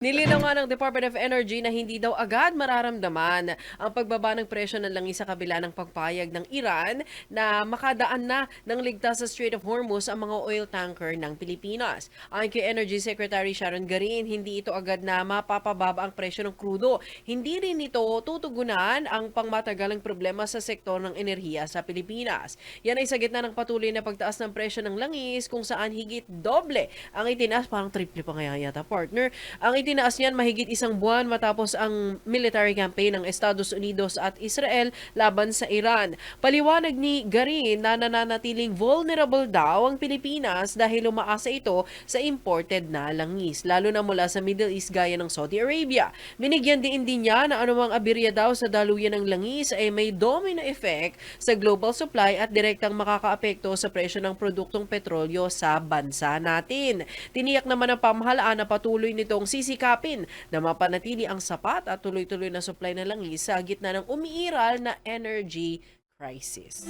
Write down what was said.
Nilinaw nga ng Department of Energy na hindi daw agad mararamdaman ang pagbaba ng presyo ng langis sa kabila ng pagpayag ng Iran na makadaan na ng ligtas sa Strait of Hormuz ang mga oil tanker ng Pilipinas. Ayon kay Energy Secretary Sharon Garin, hindi ito agad na mapapababa ang presyo ng krudo. Hindi rin ito tutugunan ang pangmatagalang problema sa sektor ng enerhiya sa Pilipinas. Yan ay sa gitna ng patuloy na pagtaas ng presyo ng langis kung saan higit doble ang itinaas, parang triple pa kaya yata partner, ang itinaas niyan mahigit isang buwan matapos ang military campaign ng Estados Unidos at Israel laban sa Iran. Paliwanag ni Garin na nananatiling vulnerable daw ang Pilipinas dahil umaasa ito sa imported na langis, lalo na mula sa Middle East gaya ng Saudi Arabia. Binigyan din niya na anumang abirya daw sa daluyan ng langis ay may domino effect sa global supply at direktang makakaapekto sa presyo ng produktong petrolyo sa bansa natin. Tiniyak naman ng pamahalaan na patuloy nitong sisikapin na mapanatili ang sapat at tuloy-tuloy na supply ng langis sa gitna ng umiiral na energy crisis.